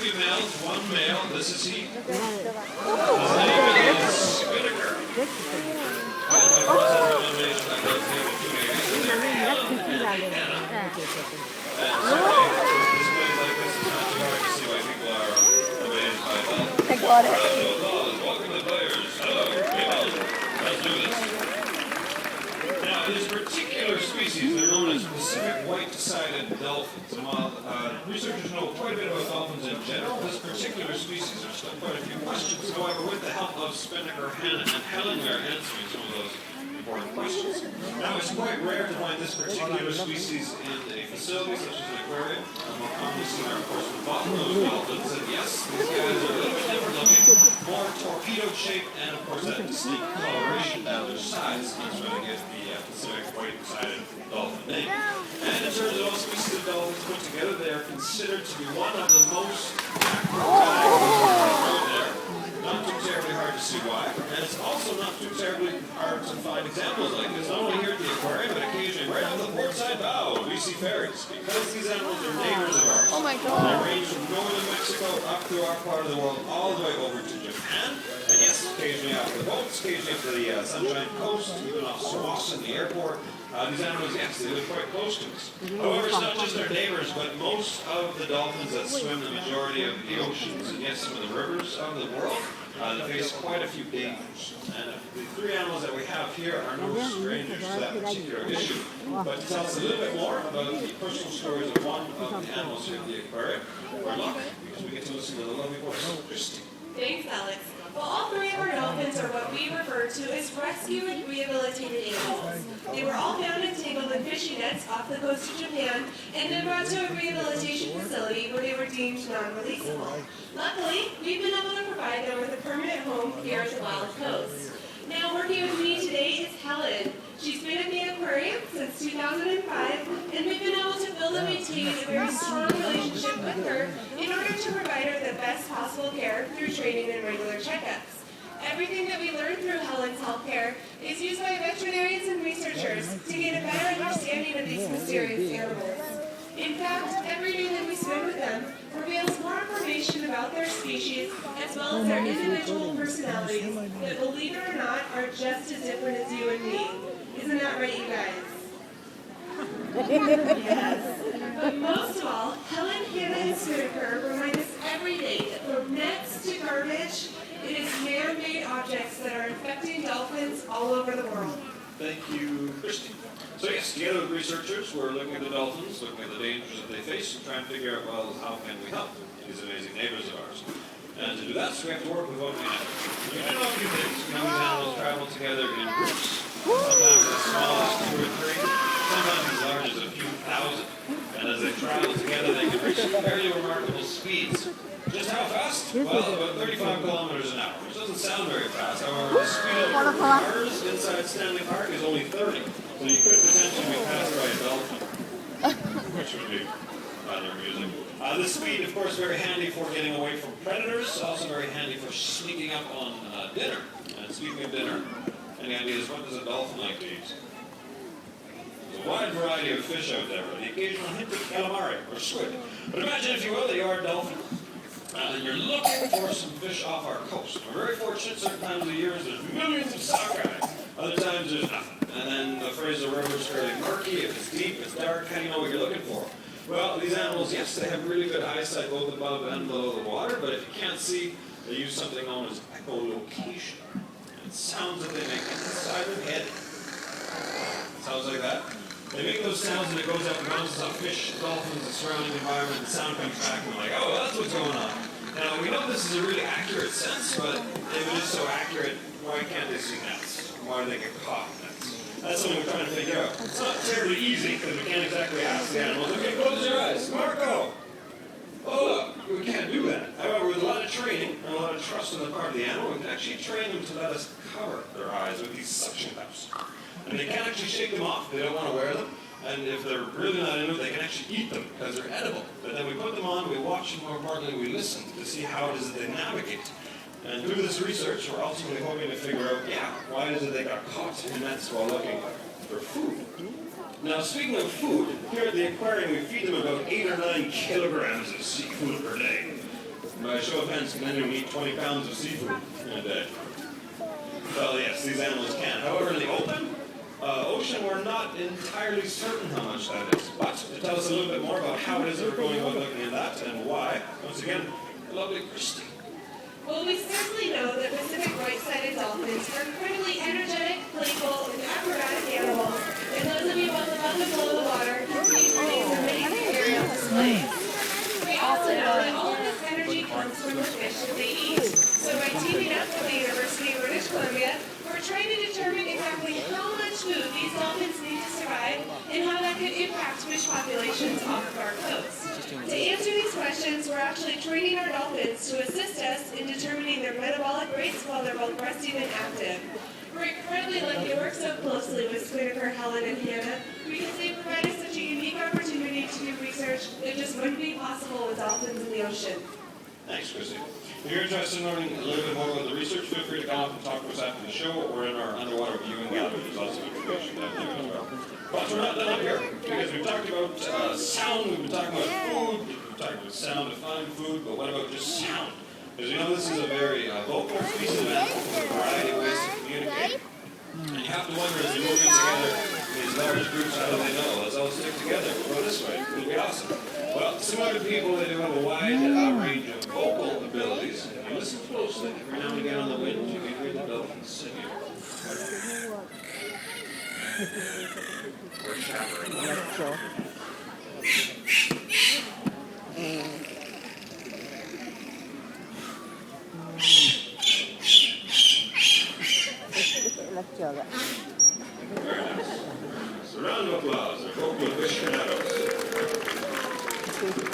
females, one male. This is he. His name is Spinnaker. And my first nomination, I got to name two babies, and they're Helen and Hannah. And certainly, displays like this is not too hard to see why people are amazed by dolphins. I got it. Welcome to the players. Hello, females. Let's do this. Now, this particular species, they're known as Pacific white-sided dolphins. And while researchers know quite a bit about dolphins in general, this particular species, there's still quite a few questions. However, with the help of Spinnaker, Hannah, and Helen, we are answering some of those important questions. Now, it's quite rare to find this particular species in a facility such as an aquarium. More commonly seen are, of course, the bottlenose dolphins. And yes, these guys are a little bit different looking, more torpedo shaped, and of course that distinct coloration down their sides. That's why they get the Pacific white-sided dolphin name. And in terms of all species of dolphins put together, they are considered to be one of the most acrobatic there. Not too terribly hard to see why. And it's also not too terribly hard to find examples like this, not only here at the aquarium, but occasionally right on the portside bow. We see ferries. Because these animals are neighbors of ours. Oh my God. They range from northern Mexico up through our part of the world, all the way over to Japan. And yes, occasionally off the boats, occasionally up to the Sunshine Coast, even off Swass in the airport. These animals, yes, they live quite close to us. However, it's not just their neighbors, but most of the dolphins that swim the majority of the oceans, and yes, some of the rivers of the world, they face quite a few dangers. And the three animals that we have here are no strangers to that particular issue. But to tell us a little bit more about the personal stories of one of the animals here at the aquarium, we're lucky because we get to listen to the lovely voice of Christy. Thanks, Alex. Well, all three of our dolphins are what we refer to as rescue and rehabilitated animals. They were all found and tangled in fishing nets off the coast of Japan and then brought to a rehabilitation facility where they were deemed non-releasable. Luckily, we've been able to provide them with a permanent home here at the Wild Coast. Now, working with me today is Helen. She's been at the aquarium since 2005, and we've been able to build and maintain a very strong relationship with her in order to provide her the best possible care through training and regular checkups. Everything that we learn through Helen's health care is used by veterinarians and researchers to gain a better understanding of these mysterious animals. In fact, every day that we spend with them reveals more information about their species as well as their individual personalities that, believe it or not, are just as different as you and me. Isn't that right, you guys? Yes. But most of all, Helen, Hannah, and Spinnaker remind us every day that from nets to garbage, it is man-made objects that are infecting dolphins all over the world. Thank you, Christy. So yes, together with researchers, we're looking at the dolphins, looking at the dangers that they face, and trying to figure out, well, how can we help these amazing neighbors of ours. And to do that, we have to work with what we have. We do know a few things. We know these animals travel together in groups, sometimes as small as 2 or 3, sometimes as large as a few thousand. And as they travel together, they can reach fairly remarkable speeds. Just how fast? Well, about 35 kilometers an hour, which doesn't sound very fast. However, the speed of cars inside Stanley Park is only 30, so you could potentially be passed by a dolphin, which would be rather amusing. This speed, of course, very handy for getting away from predators, also very handy for sneaking up on dinner. And speaking of dinner, any ideas, what does a dolphin like to eat? There's a wide variety of fish out there, the occasional hint of calamari or squid. But imagine, if you will, that you are a dolphin. And you're looking for some fish off our coast. We're very fortunate. Certain times of the year there's millions of sockeye. Other times there's nothing. And then the Fraser River is fairly murky. If it's deep, it's dark. How do you know what you're looking for? Well, these animals, yes, they have really good eyesight both above and below the water. But if you can't see, they use something known as echolocation. And sounds that they make inside their head. Sounds like that. They make those sounds and it goes up and bounces off fish, dolphins, the surrounding environment, and the sound comes back and we're like, oh, that's what's going on. Now, we know this is a really accurate sense, but if it is so accurate, why can't they see nets? Why do they get caught in nets? That's something we're trying to figure out. It's not terribly easy because we can't exactly ask the animals, okay, close your eyes, Marco! Oh, look, we can't do that. However, with a lot of training and a lot of trust on the part of the animal, we can actually train them to let us cover their eyes with these suction cups. And they can't actually shake them off. They don't want to wear them. And if they're really not into it, they can actually eat them because they're edible. But then we put them on, we watch, and more importantly, we listen to see how it is that they navigate. And through this research, we're ultimately hoping to figure out, why is it they got caught in nets while looking for food? Now, speaking of food, here at the aquarium, we feed them about 8 or 9 kilograms of seafood per day. By show of hands, can anyone eat 20 pounds of seafood in a day? Well, yes, these animals can. However, in the open ocean, we're not entirely certain how much that is. But to tell us a little bit more about how it is that we're going about looking at that and why, once again, the lovely Christy. Well, we certainly know that Pacific right-sided dolphins are incredibly energetic, playful, and acrobatic animals, and those of you on the above and below the water can see from these amazing aerial displays. We also know that all of this energy comes from the fish that they eat. So by teaming up with the University of British Columbia, we're trying to determine exactly how much food these dolphins need to survive and how that could impact fish populations off of our coast. To answer these questions, we're actually training our dolphins to assist us in determining their metabolic rates while they're both resting and active. We're incredibly lucky to work so closely with Spinnaker, Helen, and Hannah because they provide us such a unique opportunity to do research that just wouldn't be possible with dolphins in the ocean. Thanks, Christy. If you're interested in learning a little bit more about the research, feel free to come up and talk to us after the show or in our underwater viewing gallery. There's lots of information down there as well. But we're not done up here because we've talked about sound, we've been talking about food, we've talked about sound defined food, but what about just sound? Because you know this is a very vocal species of animal with a variety of ways to communicate. And you have to wonder as you're moving together these large groups, how do they know? Let's all stick together. We'll go this way. It'll be awesome. Well, similar to people, they do have a wide range of vocal abilities. If you listen closely, every now and again on the wind, you can hear the dolphins singing. Or showering. Very nice. So round of applause. They're vocal aficionados.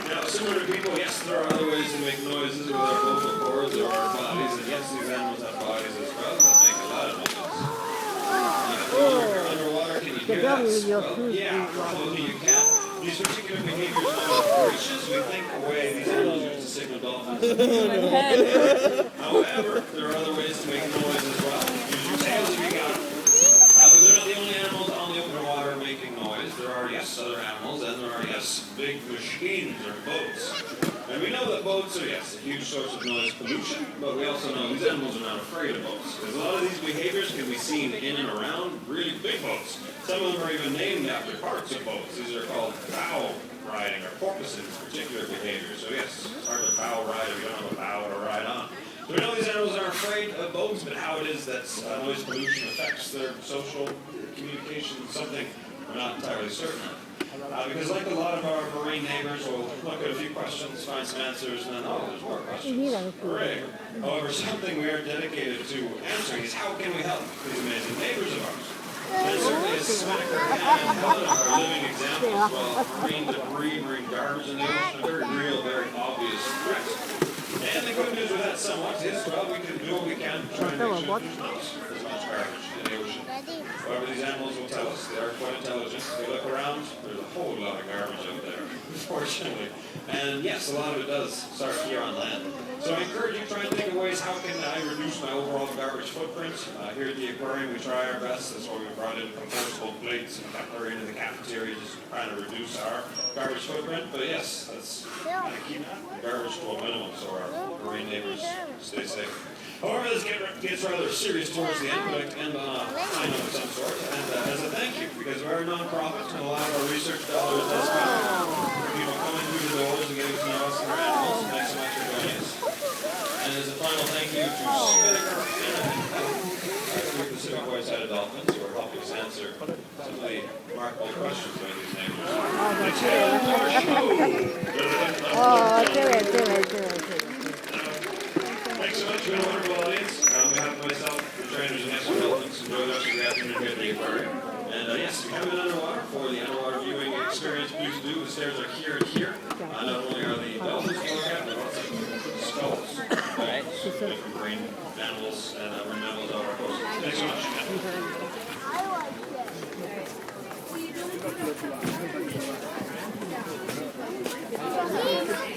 Now, similar to people, yes, there are other ways to make noises with our vocal cords or our bodies, and yes, these animals have bodies as well that make a lot of noises. If you're underwater, can you hear that? Well, yeah, probably you can. These particular behaviors are gracious. We think away these animals use to signal dolphins. However, there are other ways to make noise as well. Use your tails if you got it. But they're not the only animals on the open water making noise. There are, yes, other animals, and there are, yes, big machines or boats. And we know that boats are, yes, a huge source of noise pollution, but we also know these animals are not afraid of boats. Because a lot of these behaviors can be seen in and around really big boats. Some of them are even named after parts of boats. These are called bow riding or porpoises, particular behaviors. So yes, it's hard to bow ride if you don't have a bow to ride on. So we know these animals aren't afraid of boats, but how it is that noise pollution affects their social communication is something we're not entirely certain of. Because like a lot of our marine neighbors, we'll look at a few questions, find some answers, and then, oh, there's more questions. Hooray. However, something we are dedicated to answering is how can we help these amazing neighbors of ours? And certainly as Spinnaker and Helen are living examples, while marine debris, marine garbage in the ocean, a very real, very obvious threat. And the good news with that somewhat is, well, we can do what we can to try and make sure there's not as much garbage in the ocean. However, these animals will tell us they are quite intelligent. They look around, there's a whole lot of garbage out there, unfortunately. And yes, a lot of it does start here on land. So I encourage you to try and think of ways, how can I reduce my overall garbage footprint? Here at the aquarium, we try our best. That's why we brought in compostable plates and cutlery into the cafeteria, just trying to reduce our garbage footprint. But yes, that's kind of keep garbage to a minimum so our marine neighbors stay safe. However, this gets rather serious towards the end, but I can end on a high note of some sort. And as a thank you, because we're a non-profit, and a lot of our research dollars does come from people coming through the doors and getting to know us and our animals. Thanks so much for joining us. And as a final thank you to Spinnaker and Pacific White-sided Dolphins, who are helping us answer some of the remarkable questions by these neighbors. Thanks so much. You've been a wonderful audience. On behalf of myself, the trainers and extra dolphins, enjoy the rest of your afternoon here at the aquarium. And yes, if you haven't been underwater for the underwater viewing experience, please do. The stairs are here and here. Not only are the dolphins to look at, but also skulls. Right. Different marine animals and marine mammals of our coast. Thanks so much. I like it.